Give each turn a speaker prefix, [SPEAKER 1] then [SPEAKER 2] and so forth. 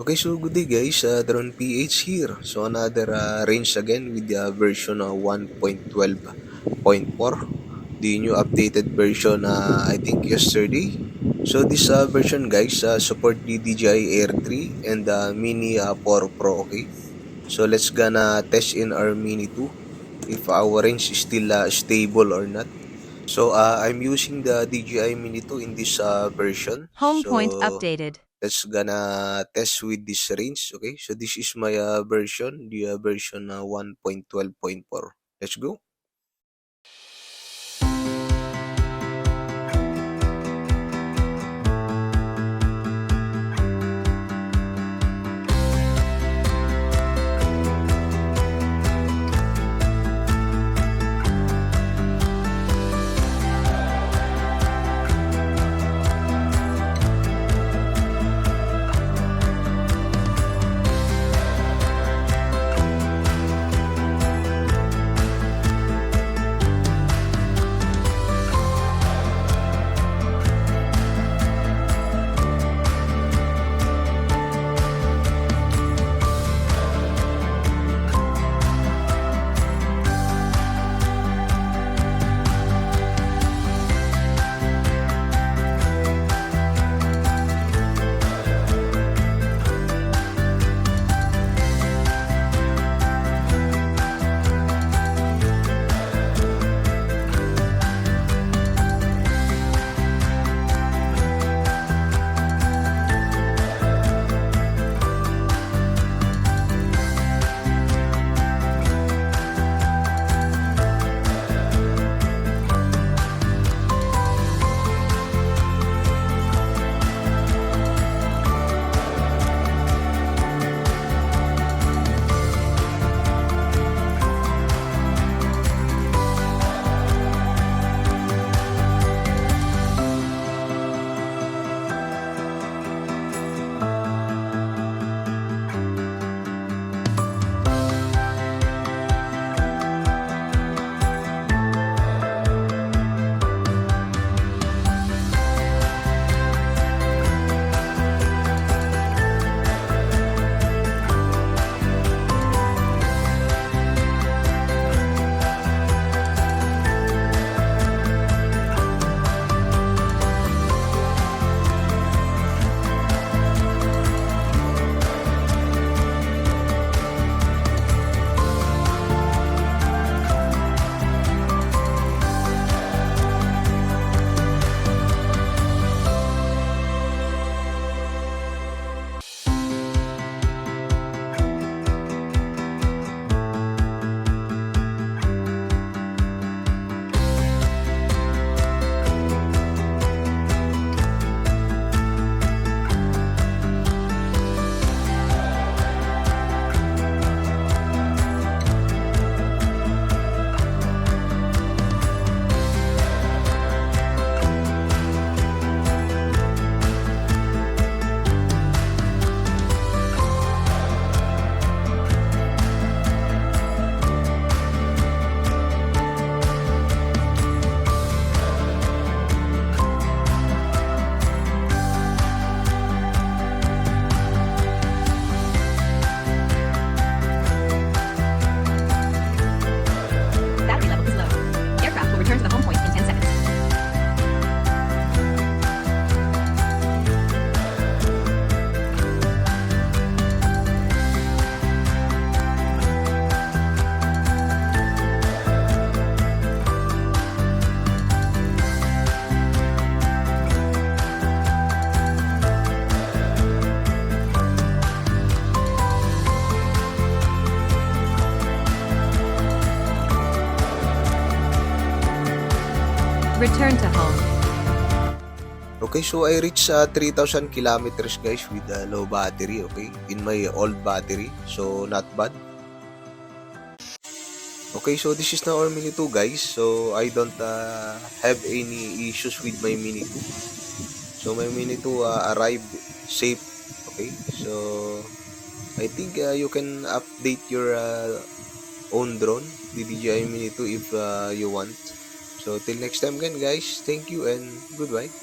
[SPEAKER 1] Okay, so good day guys, Drone PH here. So another range again with the version 1.12.4, the new updated version I think yesterday. So this version guys support the DJI Air 3 and the Mini 4 Pro, okay? So let's gonna test in our Mini 2 if our range is still stable or not. So I'm using the DJI Mini 2 in this version.
[SPEAKER 2] Home point
[SPEAKER 1] So
[SPEAKER 2] updated.
[SPEAKER 1] let's gonna test with this range. Okay, so this is my version, the version 1.12.4. Let's go.
[SPEAKER 2] Battery level is low. Aircraft will return to the home point in 10 seconds. Return to home.
[SPEAKER 1] Okay, so I reached 3,000 kilometers guys with low battery, okay, in my old battery, so not bad. Okay, so this is now our Mini 2 guys, so I don't have any issues with my Mini 2. So my Mini 2 arrived safe, okay, so I think you can update your own drone, the DJI Mini 2 if you want. So till next time again guys, thank you and goodbye.